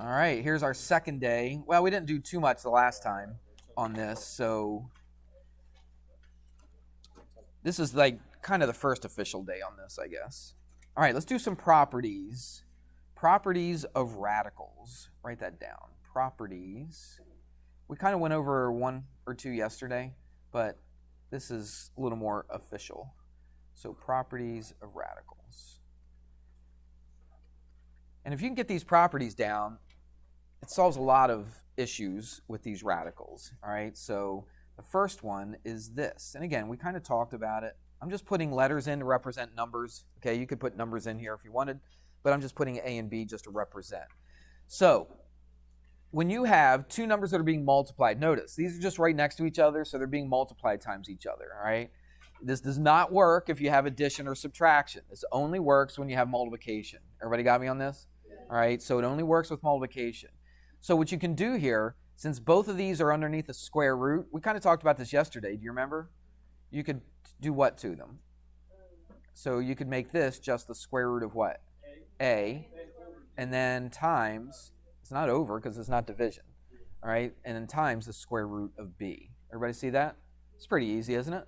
All right, here's our second day. Well, we didn't do too much the last time on this, so this is like kind of the first official day on this, I guess. All right, let's do some properties. Properties of radicals. Write that down. Properties. We kind of went over one or two yesterday, but this is a little more official. So properties of radicals. And if you can get these properties down, it solves a lot of issues with these radicals. All right, so the first one is this. And again, we kind of talked about it. I'm just putting letters in to represent numbers. Okay, you could put numbers in here if you wanted, but I'm just putting A and B just to represent. So when you have two numbers that are being multiplied, notice these are just right next to each other, so they're being multiplied times each other. All right, this does not work if you have addition or subtraction. This only works when you have multiplication. Everybody got me on this? All right, so it only works with multiplication. So what you can do here, since both of these are underneath a square root, we kind of talked about this yesterday. Do you remember? You could do what to them? So you could make this just the square root of what? A. And then times, it's not over because it's not division. All right, and then times the square root of B. Everybody see that? It's pretty easy, isn't it?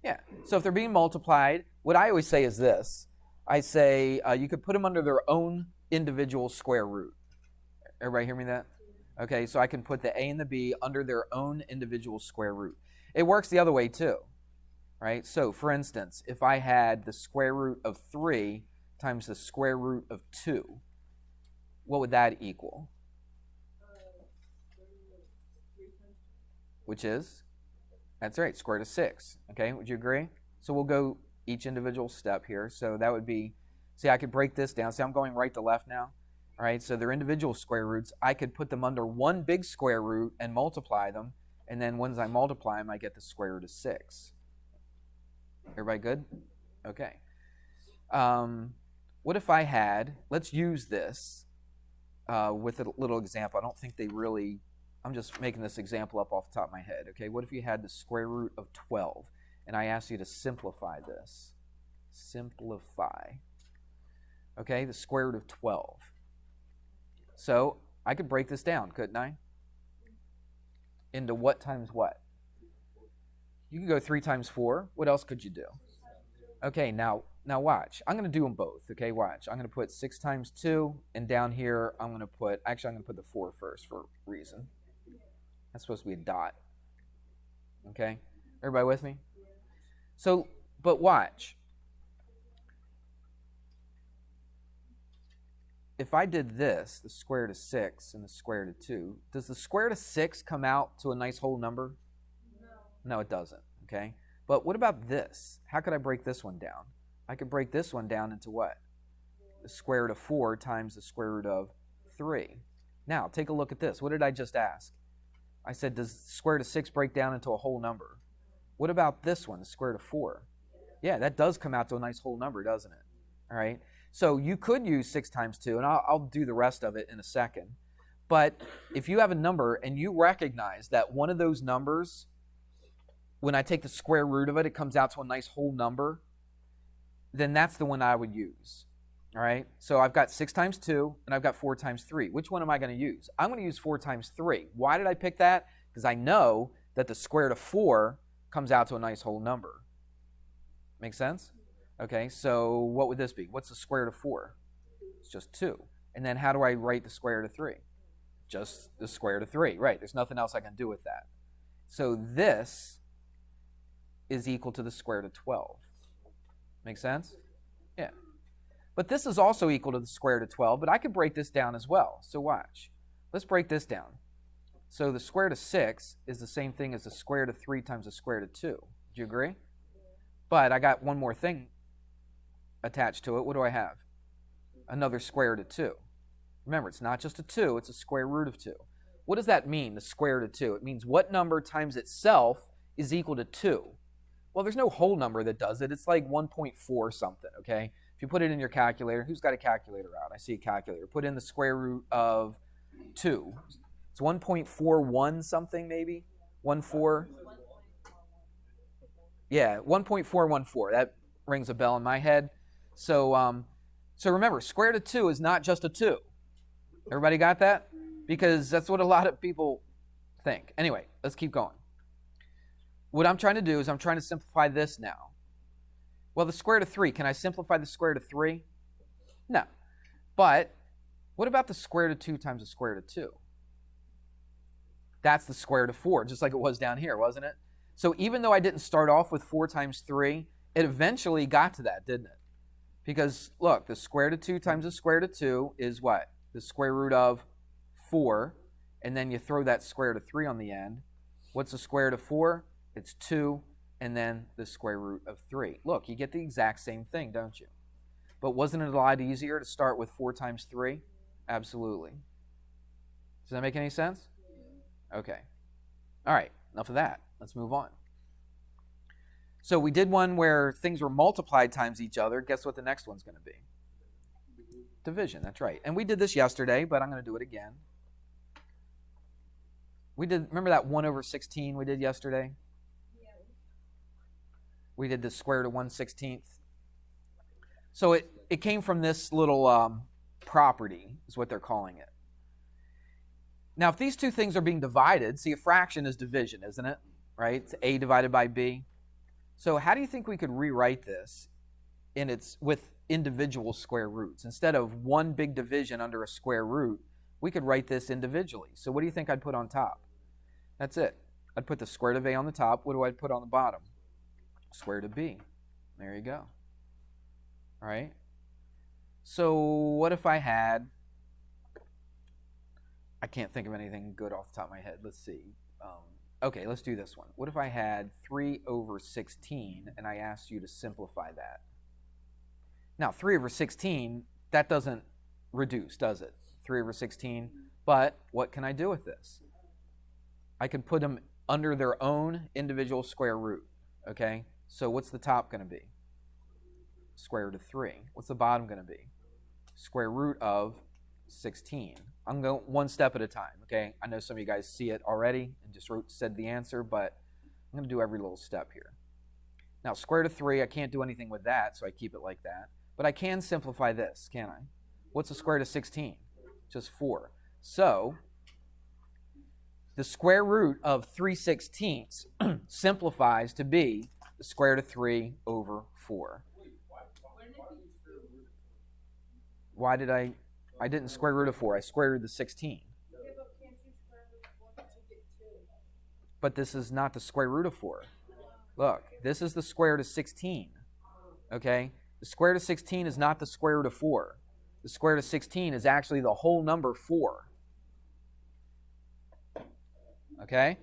Yeah. So if they're being multiplied, what I always say is this. I say you could put them under their own individual square root. Everybody hear me that? Okay, so I can put the A and the B under their own individual square root. It works the other way too, right? So for instance, if I had the square root of 3 times the square root of 2, what would that equal? Which is? That's right, square root of 6. Okay, would you agree? So we'll go each individual step here. So that would be, see, I could break this down. See, I'm going right to left now. All right, so they're individual square roots. I could put them under one big square root and multiply them, and then once I multiply them, I get the square root of 6. Everybody good? Okay. What if I had, let's use this with a little example. I don't think they really, I'm just making this example up off the top of my head. Okay, what if you had the square root of 12, and I asked you to simplify this? Simplify. Okay, the square root of 12. So I could break this down, couldn't I? Into what times what? You can go 3 times 4. What else could you do? Okay, now watch. I'm going to do them both. Okay, watch. I'm going to put 6 times 2, and down here I'm going to put, actually I'm going to put the 4 first for a reason. That's supposed to be a dot. Okay, everybody with me? So, but watch. If I did this, the square root of 6 and the square root of 2, does the square root of 6 come out to a nice whole number? No, it doesn't, okay? But what about this? How could I break this one down? I could break this one down into what? The square root of 4 times the square root of 3. Now, take a look at this. What did I just ask? I said, does the square root of 6 break down into a whole number? What about this one, the square root of 4? Yeah, that does come out to a nice whole number, doesn't it? All right? So you could use 6 times 2, and I'll do the rest of it in a second. But if you have a number and you recognize that one of those numbers, when I take the square root of it, it comes out to a nice whole number, then that's the one I would use. All right? So I've got 6 times 2, and I've got 4 times 3. Which one am I going to use? I'm going to use 4 times 3. Why did I pick that? Because I know that the square root of 4 comes out to a nice whole number. Make sense? Okay, so what would this be? What's the square root of 4? It's just 2. And then how do I write the square root of 3? Just the square root of 3. Right, there's nothing else I can do with that. So this is equal to the square root of 12. Make sense? Yeah. But this is also equal to the square root of 12, but I could break this down as well. So watch. Let's break this down. So the square root of 6 is the same thing as the square root of 3 times the square root of 2. Do you agree? But I got one more thing attached to it. What do I have? Another square root of 2. Remember, it's not just a 2, it's a square root of 2. What does that mean, the square root of 2? It means what number times itself is equal to 2. Well, there's no whole number that does it. It's like 1.4 something, okay? If you put it in your calculator, who's got a calculator out? I see a calculator. Put in the square root of 2. It's 1.41 something maybe? 1.4? Yeah, 1.414. That rings a bell in my head. So remember, square root of 2 is not just a 2. Everybody got that? Because that's what a lot of people think. Anyway, let's keep going. What I'm trying to do is I'm trying to simplify this now. Well, the square root of 3, can I simplify the square root of 3? No. But what about the square root of 2 times the square root of 2? That's the square root of 4, just like it was down here, wasn't it? So even though I didn't start off with 4 times 3, it eventually got to that, didn't it? Because, look, the square root of 2 times the square root of 2 is what? The square root of 4, and then you throw that square root of 3 on the end. What's the square root of 4? It's 2, and then the square root of 3. Look, you get the exact same thing, don't you? But wasn't it a lot easier to start with 4 times 3? Absolutely. Does that make any sense? Okay. All right, enough of that. Let's move on. So we did one where things were multiplied times each other. Guess what the next one's going to be? Division, that's right. And we did this yesterday, but I'm going to do it again. Remember that 1 over 16 we did yesterday? Yeah. We did the square root of 1/16. So it came from this little property, is what they're calling it. Now, if these two things are being divided, see, a fraction is division, isn't it? Right? It's a divided by b. So how do you think we could rewrite this with individual square roots? Instead of one big division under a square root, we could write this individually. So what do you think I'd put on top? That's it. I'd put the square root of a on the top. What do I put on the bottom? Square root of b. There you go. All right. So what if I had, I can't think of anything good off the top of my head. Let's see. Okay, let's do this one. What if I had 3 over 16 and I asked you to simplify that? Now, 3 over 16, that doesn't reduce, does it? 3 over 16. But what can I do with this? I can put them under their own individual square root. Okay? So what's the top going to be? Square root of 3. What's the bottom going to be? Square root of 16. I'm going one step at a time, okay? I know some of you guys see it already and just said the answer, but I'm going to do every little step here. Now, square root of 3, I can't do anything with that, so I keep it like that. But I can simplify this, can't I? What's the square root of 16? Just 4. So, the square root of 3/16 simplifies to be the square root of 3 over 4. Why did I didn't square root of 4. I square root of the 16. But this is not the square root of 4. Look, this is the square root of 16. Okay? The square root of 16 is not the square root of 4. The square root of 16 is actually the whole number 4. Okay?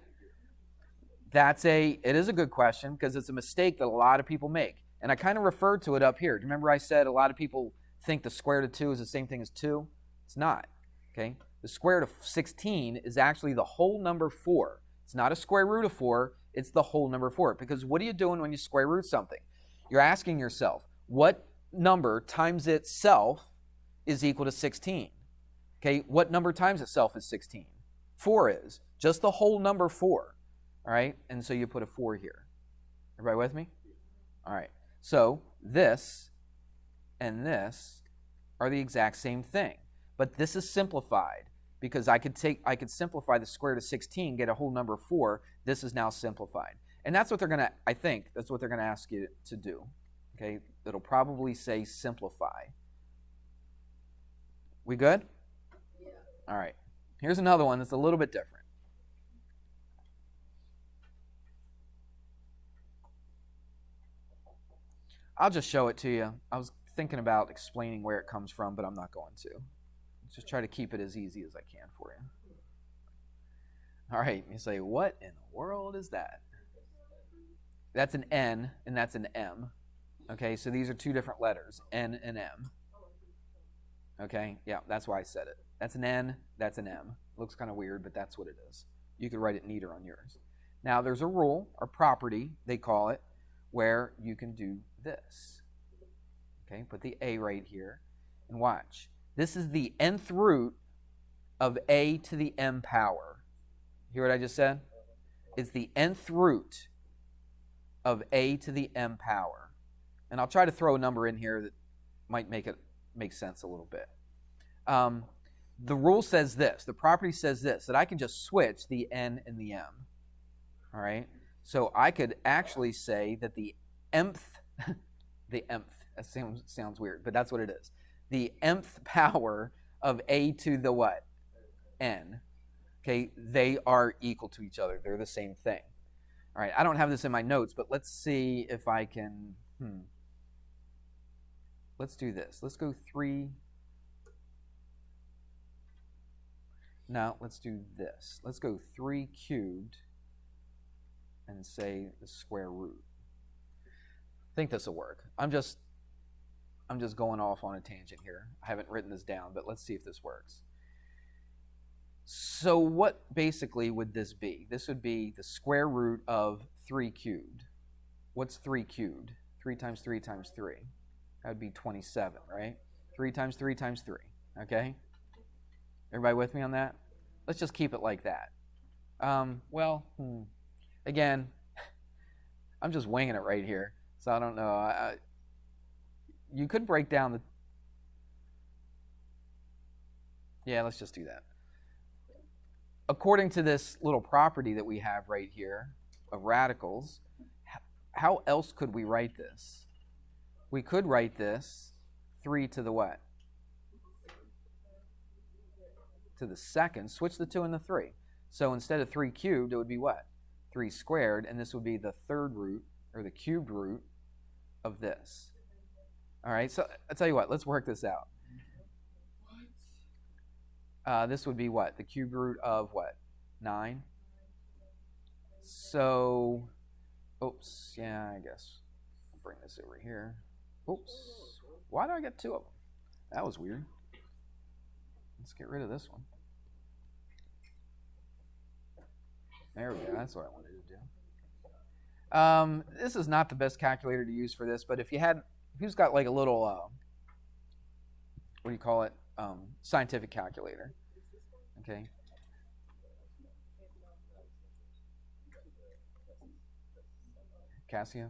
It is a good question because it's a mistake that a lot of people make. And I kind of referred to it up here. Do you remember I said a lot of people think the square root of 2 is the same thing as 2? It's not. Okay? The square root of 16 is actually the whole number 4. It's not a square root of 4. It's the whole number 4. Because what are you doing when you square root something? You're asking yourself, what number times itself is equal to 16? Okay? What number times itself is 16? 4 is. Just the whole number 4. All right? And so you put a 4 here. Everybody with me? All right. So this and this are the exact same thing. But this is simplified because I could simplify the square root of 16, get a whole number 4. This is now simplified. And that's what they're going to, I think, that's what they're going to ask you to do. Okay? It'll probably say simplify. We good? Yeah. All right. Here's another one that's a little bit different. I'll just show it to you. I was thinking about explaining where it comes from, but I'm not going to. Just try to keep it as easy as I can for you. All right, you say, what in the world is that? That's an N, and that's an M. Okay, so these are two different letters, N and M. Okay, yeah, that's why I said it. That's an N, that's an M. Looks kind of weird, but that's what it is. You could write it neater on yours. Now, there's a rule, or property, they call it, where you can do this. Okay, put the A right here, and watch. This is the nth root of a to the m power. Hear what I just said? It's the nth root of a to the m power. And I'll try to throw a number in here that might make it make sense a little bit. the rule says this, the property says this, that I can just switch the n and the m. All right? So I could actually say that the mth, the mth, that sounds weird, but that's what it is. The mth power of a to the what? N. Okay, they are equal to each other. They're the same thing. All right, I don't have this in my notes, but let's see if I can, let's do this. Let's go 3. No, let's do this. Let's go 3 cubed and say the square root. I think this will work. I'm just going off on a tangent here. I haven't written this down, but let's see if this works. So what basically would this be? This would be the square root of 3 cubed. What's 3 cubed? 3 times 3 times 3. That would be 27, right? 3 times 3 times 3, okay? Everybody with me on that? Let's just keep it like that. Again, I'm just winging it right here, so I don't know. You could break down the... Yeah, let's just do that. According to this little property that we have right here of radicals, how else could we write this? We could write this 3 to the what? To the second. Switch the 2 and the 3. So instead of 3 cubed, it would be what? 3 squared, and this would be the third root, or the cubed root of this. All right, so I'll tell you what, let's work this out. This would be what? The cube root of what? 9? So, oops, yeah, I guess I'll bring this over here. Oops, why do I get 2 of them? That was weird. Let's get rid of this one. There we go, that's what I wanted to do. This is not the best calculator to use for this, but if you had, who's got like a little, what do you call it? Scientific calculator. Okay. Casio?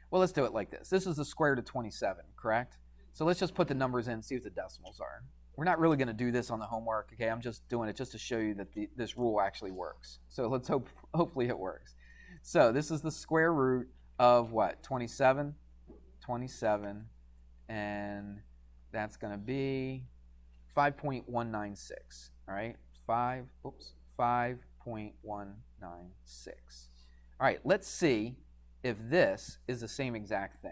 Well, let's do it like this. This is the square root of 27, correct? So let's just put the numbers in and see what the decimals are. We're not really going to do this on the homework, okay? I'm just doing it just to show you that this rule actually works. So let's hopefully it works. So this is the square root of what? 27? 27, and that's going to be 5.196, all right? 5.196. All right, let's see if this is the same exact thing.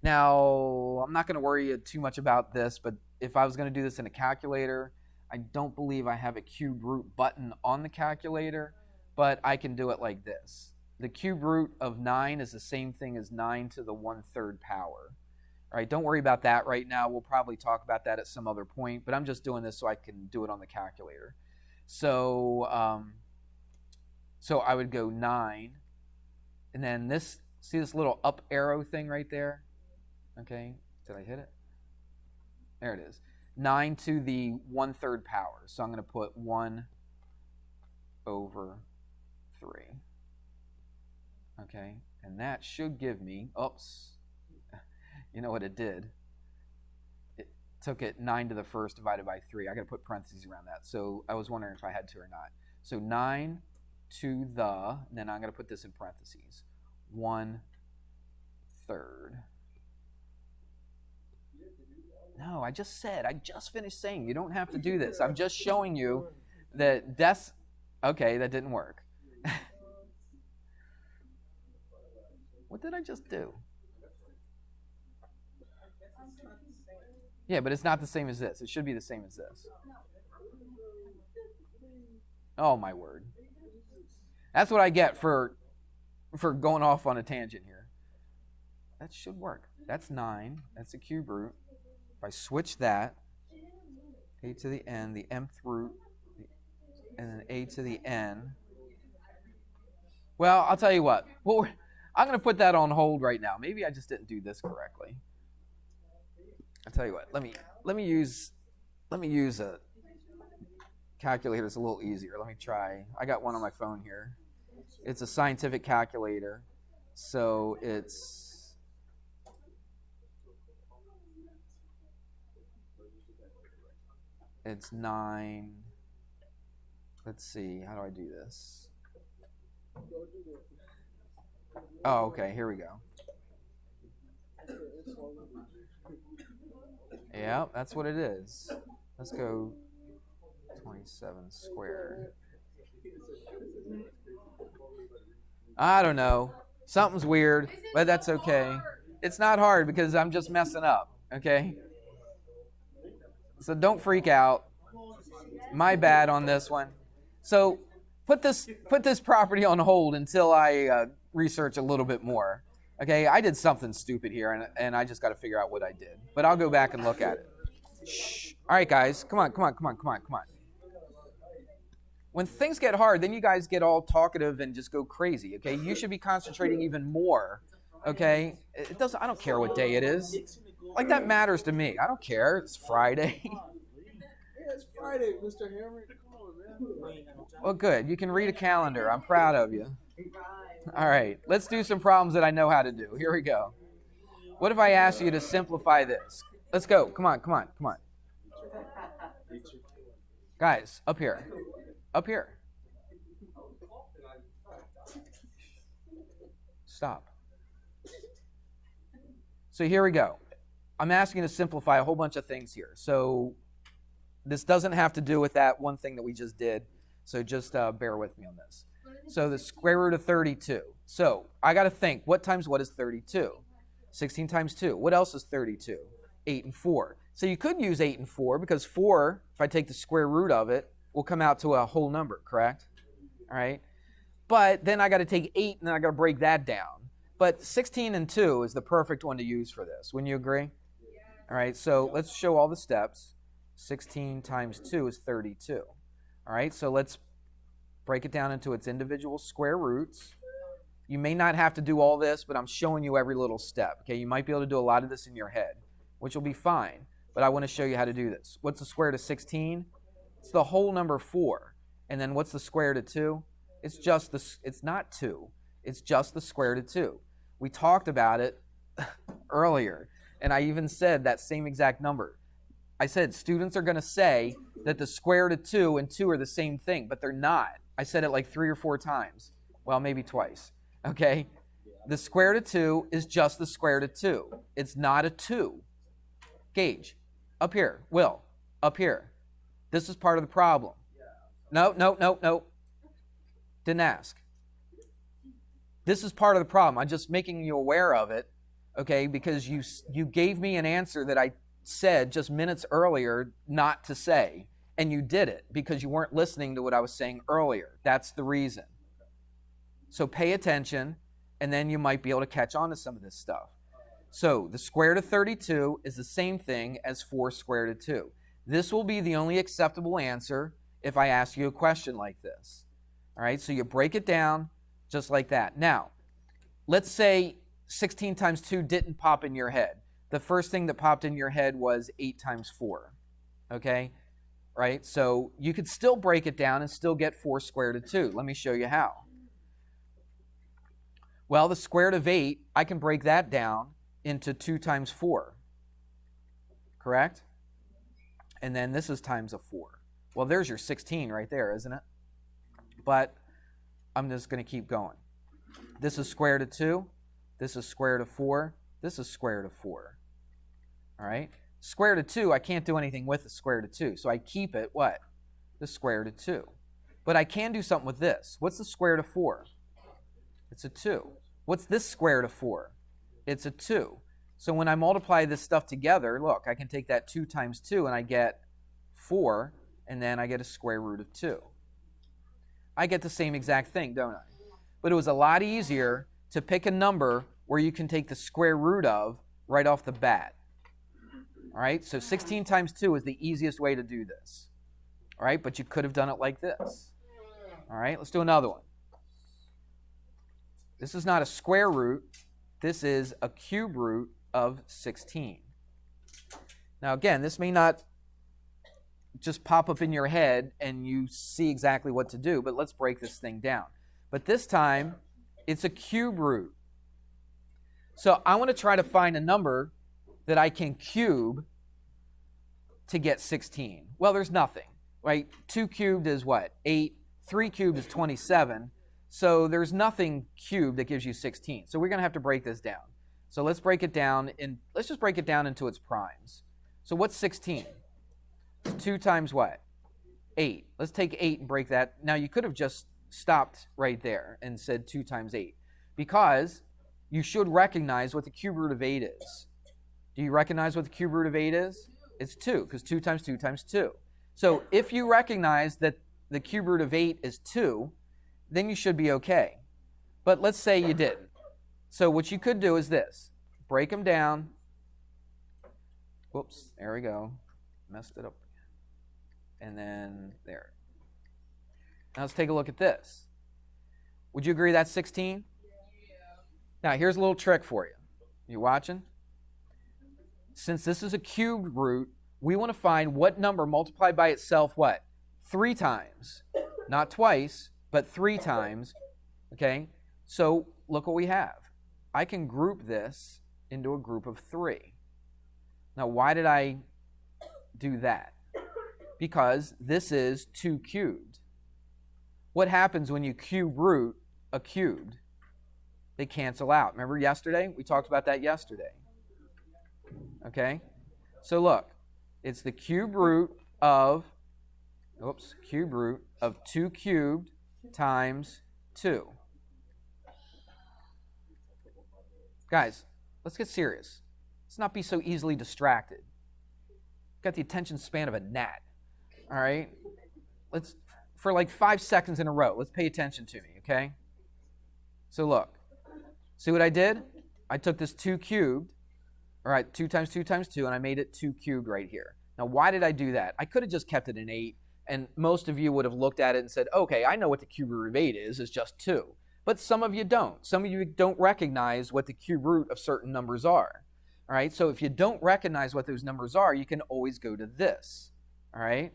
Now, I'm not going to worry you too much about this, but if I was going to do this in a calculator, I don't believe I have a cube root button on the calculator, but I can do it like this. The cube root of 9 is the same thing as 9 to the 1/3 power. All right, don't worry about that right now. We'll probably talk about that at some other point, but I'm just doing this so I can do it on the calculator. So, so I would go 9, and then this, see this little up arrow thing right there? Okay, did I hit it? There it is. 9 to the 1/3 power. So I'm going to put 1/3. Okay, and that should give me, oops, you know what it did? It took it 9 to the first divided by 3. I got to put parentheses around that. So I was wondering if I had to or not. So 9 to the, and then I'm going to put this in parentheses, 1/3. No, I just finished saying you don't have to do this. I'm just showing you that okay, that didn't work. What did I just do? Yeah, but it's not the same as this. It should be the same as this. Oh, my word. That's what I get for going off on a tangent here. That should work. That's 9. That's the cube root. If I switch that, a to the n, the mth root, and then a to the n. Well, I'll tell you what. I'm going to put that on hold right now. Maybe I just didn't do this correctly. I'll tell you what. Let me use a calculator that's a little easier. Let me try. I got one on my phone here. It's a scientific calculator. So it's It's 9. Let's see. How do I do this? Oh, okay. Here we go. Yeah, that's what it is. Let's go 27 squared. I don't know. Something's weird, but that's okay. It's not hard because I'm just messing up, okay? So don't freak out. My bad on this one. So put this property on hold until I research a little bit more. Okay, I did something stupid here, and I just got to figure out what I did. But I'll go back and look at it. Shh. All right, guys, come on. When things get hard, then you guys get all talkative and just go crazy. Okay, you should be concentrating even more. Okay, it doesn't. I don't care what day it is. Like that matters to me. I don't care. It's Friday. Yeah, it's Friday, Mr. Hammer. Come on, man. Well, good. You can read a calendar. I'm proud of you. All right, let's do some problems that I know how to do. Here we go. What if I ask you to simplify this? Let's go. Come on. Guys, up here. Stop. So here we go. I'm asking you to simplify a whole bunch of things here. So this doesn't have to do with that one thing that we just did. So just bear with me on this. So the square root of 32. So I got to think, what times what is 32? 16 times 2. What else is 32? 8 and 4. So you could use 8 and 4 because 4, if I take the square root of it, will come out to a whole number, correct? All right. But then I got to take 8 and then I got to break that down. But 16 and 2 is the perfect one to use for this. Wouldn't you agree? All right. So let's show all the steps. 16 times 2 is 32. All right. So let's break it down into its individual square roots. You may not have to do all this, but I'm showing you every little step. Okay, you might be able to do a lot of this in your head, which will be fine, but I want to show you how to do this. What's the square root of 16? It's the whole number 4. And then what's the square root of 2? It's not 2. It's just the square root of 2. We talked about it earlier, and I even said that same exact number. I said students are going to say that the square root of 2 and 2 are the same thing, but they're not. I said it like 3 or 4 times. Well, maybe twice. Okay? The square root of 2 is just the square root of 2. It's not a 2. Gage, up here. Will, up here. This is part of the problem. No. Didn't ask. This is part of the problem. I'm just making you aware of it, okay, because you gave me an answer that I said just minutes earlier not to say, and you did it because you weren't listening to what I was saying earlier. That's the reason. So pay attention, and then you might be able to catch on to some of this stuff. So the square root of 32 is the same thing as 4 square root of 2. This will be the only acceptable answer if I ask you a question like this. All right, so you break it down just like that. Now, let's say 16 times 2 didn't pop in your head. The first thing that popped in your head was 8 times 4. Okay? Right? So you could still break it down and still get 4 square root of 2. Let me show you how. Well, the square root of 8, I can break that down into 2 times 4. Correct? And then this is times a 4. Well, there's your 16 right there, isn't it? But I'm just going to keep going. This is square root of 2. This is square root of 4. This is square root of 4. All right? Square root of 2, I can't do anything with the square root of 2. So I keep it, what? The square root of 2. But I can do something with this. What's the square root of 4? It's a 2. What's this square root of 4? It's a 2. So when I multiply this stuff together, look, I can take that 2 times 2 and I get 4, and then I get a square root of 2. I get the same exact thing, don't I? But it was a lot easier to pick a number where you can take the square root of right off the bat. All right, so 16 times 2 is the easiest way to do this. All right, but you could have done it like this. All right, let's do another one. This is not a square root. This is a cube root of 16. Now, again, this may not just pop up in your head and you see exactly what to do, but let's break this thing down. But this time, it's a cube root. So I want to try to find a number that I can cube to get 16? Well, there's nothing, right? 2 cubed is what? 8. 3 cubed is 27. So there's nothing cubed that gives you 16. So we're going to have to break this down. So let's break it down. Let's just break it down into its primes. So what's 16? 2 times what? 8. Let's take 8 and break that. Now you could have just stopped right there and said 2 times 8, because you should recognize what the cube root of 8 is. Do you recognize what the cube root of 8 is? It's 2, because 2 times 2 times 2. So if you recognize that the cube root of 8 is 2, then you should be okay. But let's say you didn't. So what you could do is this. Break them down. Whoops, there we go. Messed it up. And then there. Now let's take a look at this. Would you agree that's 16? Yeah. Now here's a little trick for you. You watching? Since this is a cubed root, we want to find what number multiplied by itself what? 3 times. Not twice, but 3 times. Okay? So look what we have. I can group this into a group of 3. Now why did I do that? Because this is 2 cubed. What happens when you cube root a cubed? They cancel out. Remember yesterday? We talked about that yesterday. Okay? So look, it's the cube root of 2 cubed times 2. Guys, let's get serious. Let's not be so easily distracted. Got the attention span of a gnat. All right? Let's, for like 5 seconds in a row, let's pay attention to me, okay? So look, see what I did? I took this 2 cubed, all right, 2 times 2 times 2, and I made it 2 cubed right here. Now, why did I do that? I could have just kept it in 8, and most of you would have looked at it and said, okay, I know what the cube root of 8 is, it's just 2. But some of you don't. Some of you don't recognize what the cube root of certain numbers are. All right, so if you don't recognize what those numbers are, you can always go to this. All right,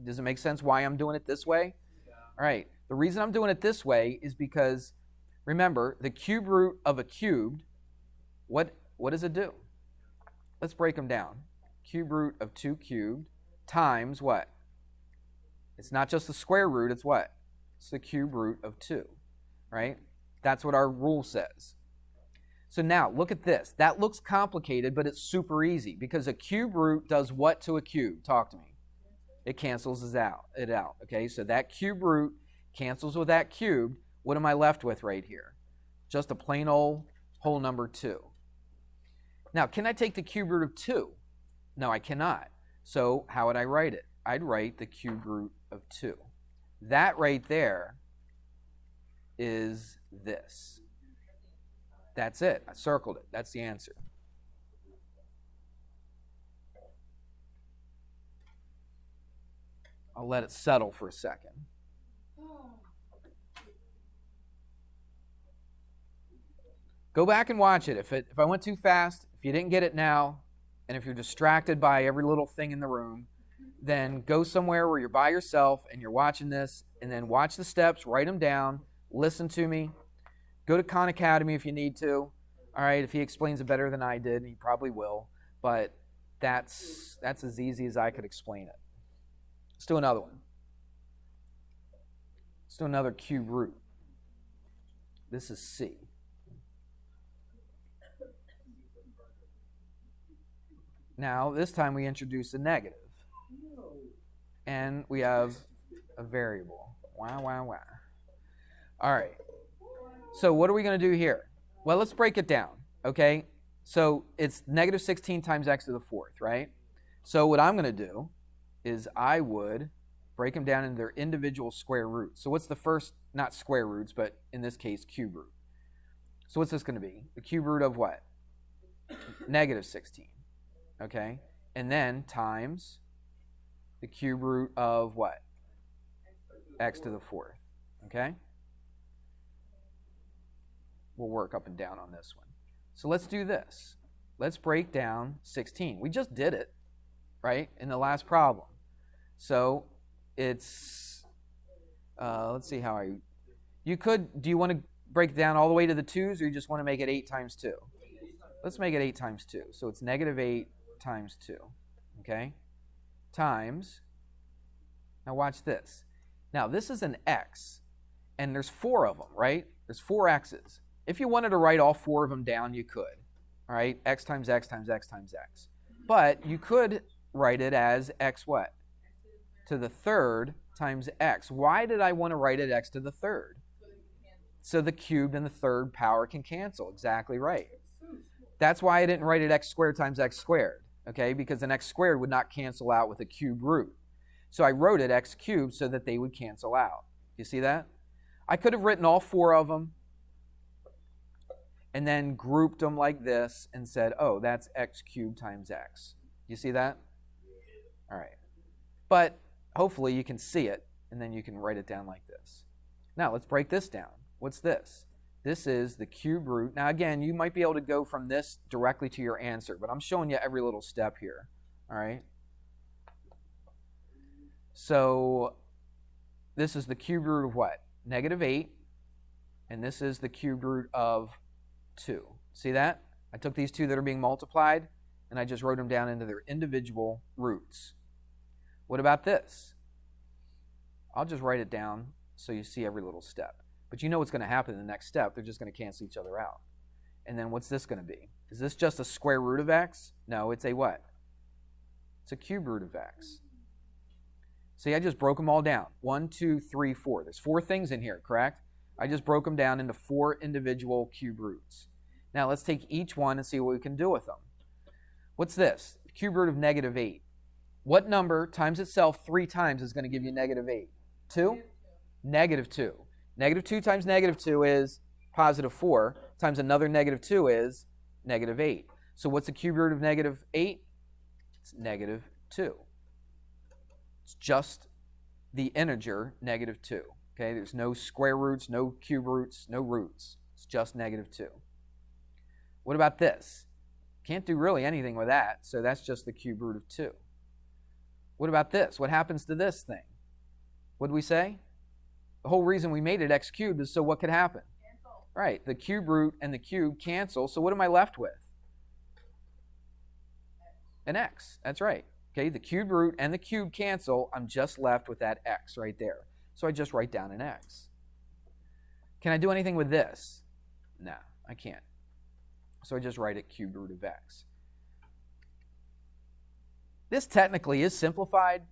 does it make sense why I'm doing it this way? Yeah. All right, the reason I'm doing it this way is because, remember, the cube root of a cubed, what does it do? Let's break them down. Cube root of 2 cubed times what? It's not just the square root, it's what? It's the cube root of 2, right? That's what our rule says. So now, look at this. That looks complicated, but it's super easy because a cube root does what to a cube? Talk to me. It cancels it out. Okay, so that cube root cancels with that cube. What am I left with right here? Just a plain old whole number 2. Now, can I take the cube root of 2? No, I cannot. So how would I write it? I'd write the cube root of 2. That right there is this. That's it. I circled it. That's the answer. I'll let it settle for a second. Go back and watch it. If I went too fast, if you didn't get it now, and if you're distracted by every little thing in the room, then go somewhere where you're by yourself and you're watching this, and then watch the steps, write them down, listen to me. Go to Khan Academy if you need to. All right, if he explains it better than I did, and he probably will, but that's as easy as I could explain it. Let's do another one. Let's do another cube root. This is C. Now, this time we introduce a negative. And we have a variable. Wow, wow, wow. All right. So what are we going to do here? Well, let's break it down, okay? So it's negative 16 times x to the 4th, right? So what I'm going to do is I would break them down into their individual square roots. So what's the first, not square roots, but in this case, cube root. So what's this going to be? The cube root of what? Negative 16, okay? And then times the cube root of what? X to the 4th, okay? We'll work up and down on this one. So let's do this. Let's break down 16. We just did it, right, in the last problem. So it's, let's see how you could, do you want to break it down all the way to the 2's, or you just want to make it 8 times 2? Let's make it 8 times 2. So it's negative 8 times 2, okay? times, now watch this. Now this is an x, and there's 4 of them, right? There's 4 x's. If you wanted to write all 4 of them down, you could, all right? X times x times x times x. But you could write it as x what? To the third times x. Why did I want to write it x to the third? So the cubed and the third power can cancel. Exactly right. That's why I didn't write it x squared times x squared, okay? Because an x squared would not cancel out with a cube root. So I wrote it x cubed so that they would cancel out. You see that? I could have written all 4 of them and then grouped them like this and said, oh, that's x cubed times x. You see that? All right. But hopefully you can see it, and then you can write it down like this. Now let's break this down. What's this? This is the cube root. Now again, you might be able to go from this directly to your answer, but I'm showing you every little step here. All right? So this is the cube root of what? -8. And this is the cube root of 2. See that? I took these 2 that are being multiplied, and I just wrote them down into their individual roots. What about this? I'll just write it down so you see every little step. But you know what's going to happen in the next step. They're just going to cancel each other out. And then what's this going to be? Is this just a square root of x? No, it's a what? It's a cube root of x. See, I just broke them all down. 1, 2, 3, 4. There's 4 things in here, correct? I just broke them down into 4 individual cube roots. Now let's take each one and see what we can do with them. What's this? Cube root of -8. What number times itself 3 times is going to give you -8? 2? -2. -2 times -2 is +4, times another -2 is -8. So what's the cube root of -8? It's -2. It's just the integer -2. Okay, there's no square roots, no cube roots, no roots. It's just -2. What about this? Can't do really anything with that, so that's just the cube root of 2. What about this? What happens to this thing? What did we say? The whole reason we made it x cubed is so what could happen? Cancel. Right, the cube root and the cube cancel, so what am I left with? An x, that's right. Okay, the cube root and the cube cancel, I'm just left with that x right there. So I just write down an x. Can I do anything with this? No, I can't. So I just write it cube root of x. This technically is simplified,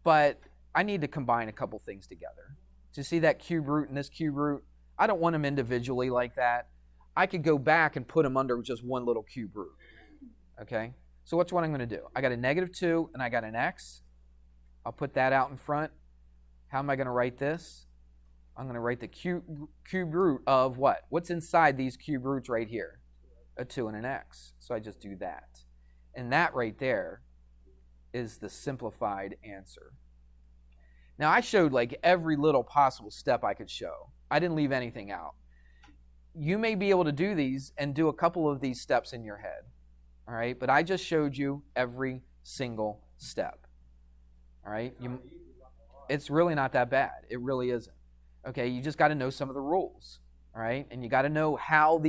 but I need to combine a couple things together. To see that cube root and this cube root, I don't want them individually like that. I could go back and put them under just one little cube root. Okay? So what's what I'm going to do? I got a -2 and I got an x. I'll put that out in front. How am I going to write this? I'm going to write the cube root of what? What's inside these cube roots right here? A 2 and an x. So I just do that. And that right there is the simplified answer. Now I showed like every little possible step I could show. I didn't leave anything out. You may be able to do these and do a couple of these steps in your head. All right, but I just showed you every single step. All right, it's really not that bad. It really isn't. Okay, you just got to know some of the rules. All right, and you got to know how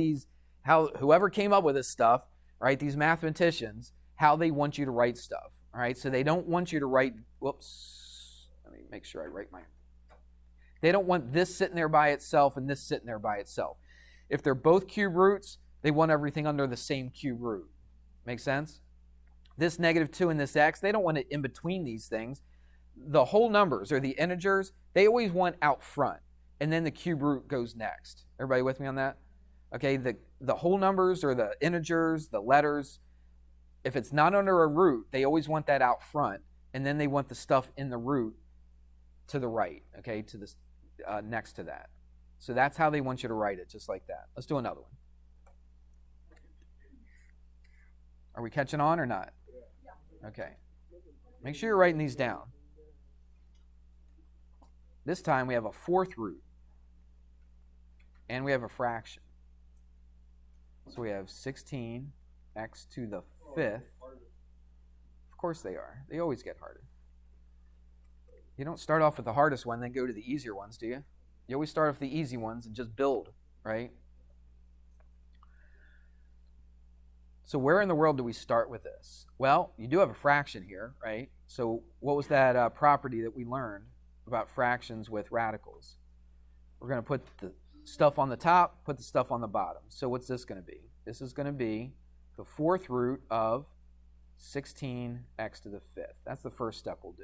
whoever came up with this stuff, right, these mathematicians, how they want you to write stuff. All right, so they don't want you to write, whoops, let me make sure I write they don't want this sitting there by itself and this sitting there by itself. If they're both cube roots, they want everything under the same cube root. Make sense? This -2 and this x, they don't want it in between these things. The whole numbers or the integers, they always want out front, and then the cube root goes next. Everybody with me on that? Okay, the whole numbers or the integers, the letters, if it's not under a root, they always want that out front, and then they want the stuff in the root to the right, okay, to this next to that. So that's how they want you to write it, just like that. Let's do another one. Are we catching on or not? Okay. Make sure you're writing these down. This time we have a 4th root. And we have a fraction. So we have 16x to the 5th. Of course they are. They always get harder. You don't start off with the hardest one, then go to the easier ones, do you? You always start off with the easy ones and just build, right? So where in the world do we start with this? Well, you do have a fraction here, right? So what was that property that we learned about fractions with radicals? We're going to put the stuff on the top, put the stuff on the bottom. So what's this going to be? This is going to be the fourth root of 16x to the fifth. That's the first step we'll do.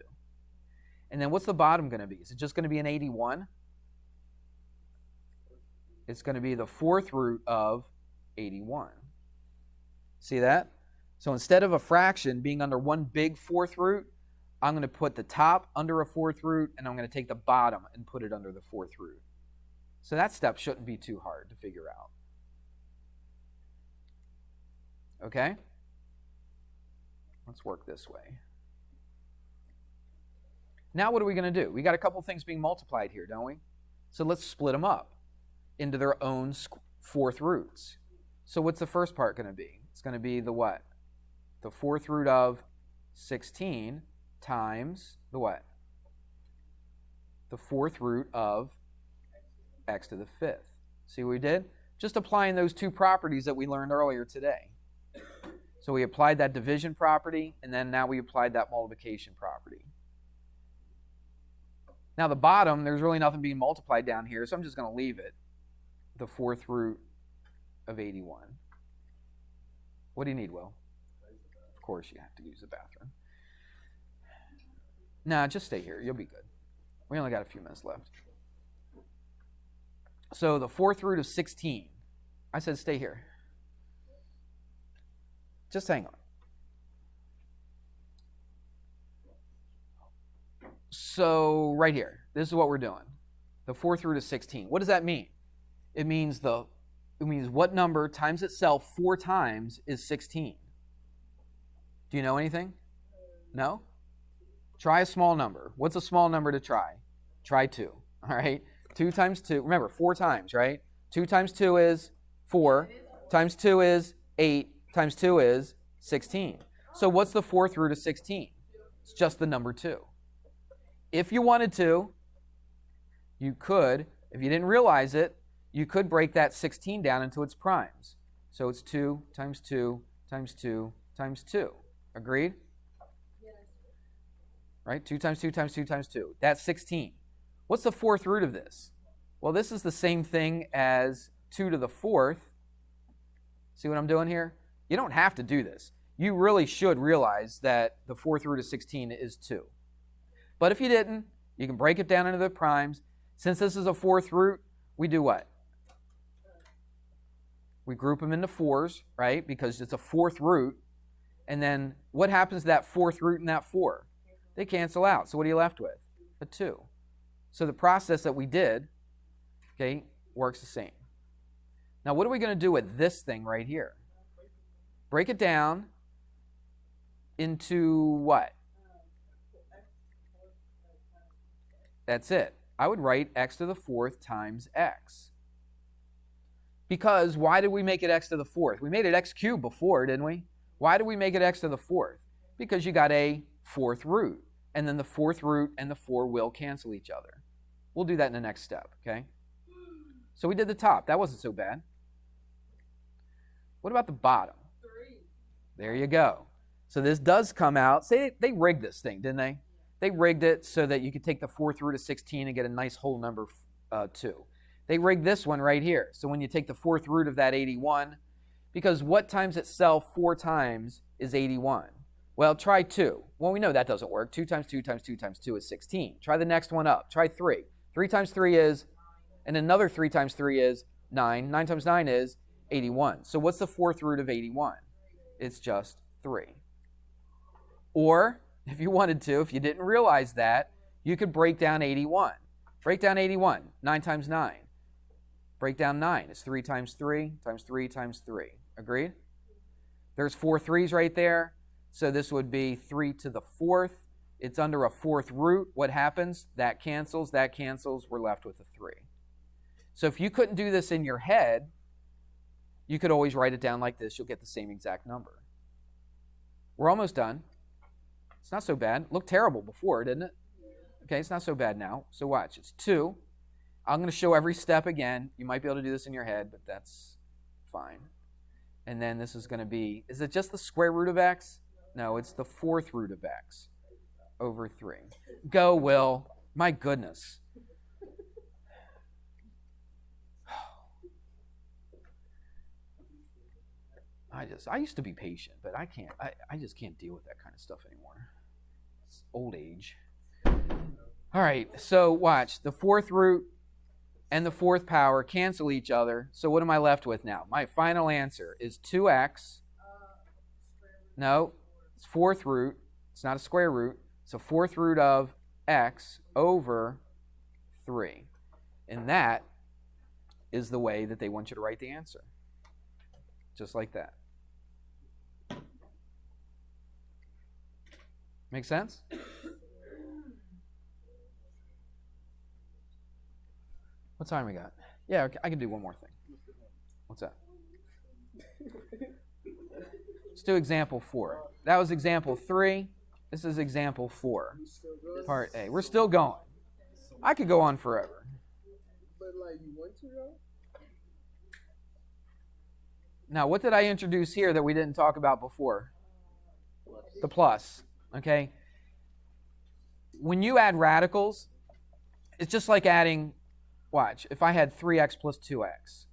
And then what's the bottom going to be? Is it just going to be an 81? It's going to be the fourth root of 81. See that? So instead of a fraction being under one big fourth root, I'm going to put the top under a fourth root, and I'm going to take the bottom and put it under the fourth root. So that step shouldn't be too hard to figure out. Okay? Let's work this way. Now what are we going to do? We got a couple things being multiplied here, don't we? So let's split them up into their own fourth roots. So what's the first part going to be? It's going to be the what? The fourth root of 16 times the what? The fourth root of x to the fifth. See what we did? Just applying those two properties that we learned earlier today. So we applied that division property, and then now we applied that multiplication property. Now the bottom, there's really nothing being multiplied down here, so I'm just going to leave it. The fourth root of 81. What do you need, Will? Of course you have to use the bathroom. Nah, just stay here. You'll be good. We only got a few minutes left. So the fourth root of 16. I said stay here. Just hang on. So right here, this is what we're doing. The fourth root of 16. What does that mean? It means what number times itself 4 times is 16. Do you know anything? No? Try a small number. What's a small number to try? Try 2. All right? 2 times 2. Remember, 4 times, right? 2 times 2 is 4. Times 2 is 8. Times 2 is 16. So what's the fourth root of 16? It's just the number 2. If you wanted to, you could, if you didn't realize it, you could break that 16 down into its primes. So it's 2 times 2 times 2 times 2. Agreed? Yes. Right? 2 times 2 times 2 times 2. That's 16. What's the fourth root of this? Well, this is the same thing as 2 to the fourth. See what I'm doing here? You don't have to do this. You really should realize that the fourth root of 16 is 2. But if you didn't, you can break it down into the primes. Since this is a fourth root, we do what? We group them into 4s, right? Because it's a fourth root. And then what happens to that fourth root and that 4? They cancel out. So what are you left with? A 2. So the process that we did, okay, works the same. Now what are we going to do with this thing right here? Break it down into what? That's it. I would write x to the fourth times x. Because why did we make it x to the fourth? We made it x cubed before, didn't we? Why did we make it x to the fourth? Because you got a fourth root. And then the fourth root and the 4 will cancel each other. We'll do that in the next step, okay? So we did the top. That wasn't so bad. What about the bottom? 3. There you go. So this does come out. Say they rigged this thing, didn't they? They rigged it so that you could take the fourth root of 16 and get a nice whole number 2. They rigged this one right here. So when you take the fourth root of that 81, because what times itself 4 times is 81? Well, try 2. Well, we know that doesn't work. 2 times 2 times 2 times 2 is 16. Try the next one up. Try 3. 3 times 3 is, and another 3 times 3 is 9. 9 times 9 is 81. So what's the fourth root of 81? It's just 3. Or, if you wanted to, if you didn't realize that, you could break down 81. Break down 81. 9 times 9. Break down 9. It's 3 times 3 times 3 times 3. Agreed? There's 4 3's right there. So this would be 3 to the fourth. It's under a fourth root. What happens? That cancels. That cancels. We're left with a 3. So if you couldn't do this in your head, you could always write it down like this. You'll get the same exact number. We're almost done. It's not so bad. It looked terrible before, didn't it? Okay, it's not so bad now. So watch. It's 2. I'm going to show every step again. You might be able to do this in your head, but that's fine. And then this is going to be, is it just the square root of x? No, it's the fourth root of x over 3. Go, Will. My goodness. I used to be patient, but I just can't deal with that kind of stuff anymore. It's old age. All right, so watch. The fourth root and the fourth power cancel each other. So what am I left with now? My final answer is 2x. No, it's fourth root. It's not a square root. It's a fourth root of x over 3. And that is the way that they want you to write the answer. Just like that. Make sense? What time we got? Yeah, I can do one more thing. What's that? Let's do example 4. That was example 3. This is example 4. Part A. We're still going. I could go on forever. But like you want to though? Now, what did I introduce here that we didn't talk about before? The plus. Okay? When you add radicals, it's just like adding, watch, if I had 3x plus 2x.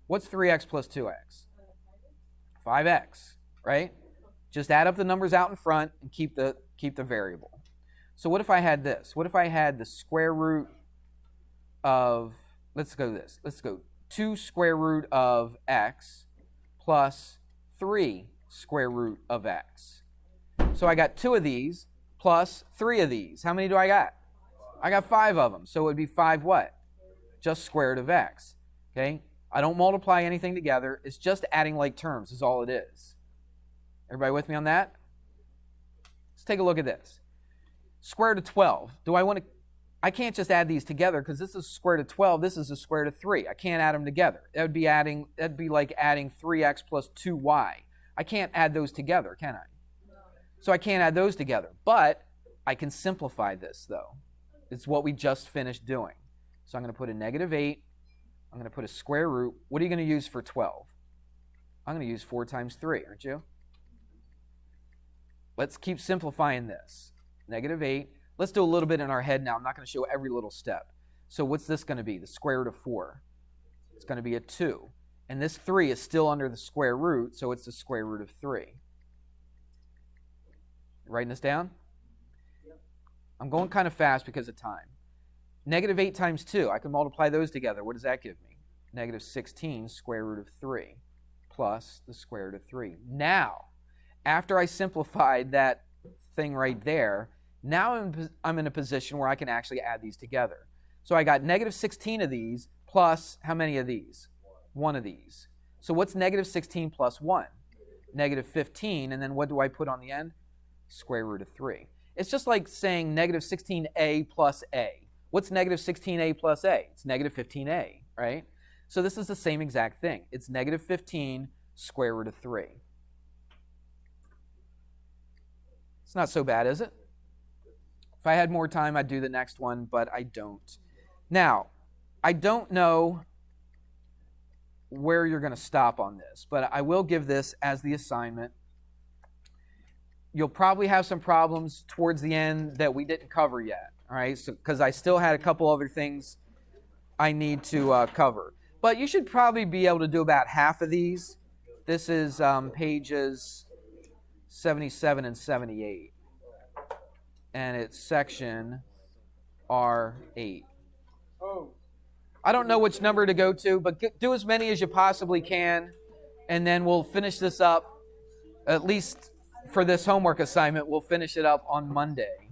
What's 3x plus 2x? 5x, right? Just add up the numbers out in front and keep the variable. So what if I had this? What if I had the square root of, let's go 2 square root of x plus 3 square root of x. So I got 2 of these plus 3 of these. How many do I got? I got 5 of them. So it would be 5 what? Just square root of x. Okay? I don't multiply anything together. It's just adding like terms is all it is. Everybody with me on that? Let's take a look at this. Square root of 12. I can't just add these together because this is square root of 12. This is a square root of 3. I can't add them together. That'd be like adding 3x plus 2y. I can't add those together, can I? So I can't add those together. But I can simplify this, though. It's what we just finished doing. So I'm going to put a negative 8. I'm going to put a square root. What are you going to use for 12? I'm going to use 4 times 3, aren't you? Let's keep simplifying this. Negative 8. Let's do a little bit in our head now. I'm not going to show every little step. So what's this going to be? The square root of 4. It's going to be a 2. And this 3 is still under the square root, so it's the square root of 3. Writing this down? I'm going kind of fast because of time. Negative 8 times 2. I can multiply those together. What does that give me? Negative 16 square root of 3 plus the square root of 3. Now, after I simplified that thing right there, now I'm in a position where I can actually add these together. So I got negative 16 of these plus how many of these? 1 of these. So what's negative 16 plus 1? Negative 15, and then what do I put on the end? Square root of 3. It's just like saying negative 16a plus a. What's negative 16a plus a? It's negative 15a, right? So this is the same exact thing. It's negative 15 square root of 3. It's not so bad, is it? If I had more time, I'd do the next one, but I don't. Now, I don't know where you're going to stop on this, but I will give this as the assignment. You'll probably have some problems towards the end that we didn't cover yet, all right? So, because I still had a couple other things I need to cover. But you should probably be able to do about half of these. This is pages 77 and 78. And it's section R.8. Oh. I don't know which number to go to, but do as many as you possibly can, and then we'll finish this up, at least for this homework assignment, we'll finish it up on Monday.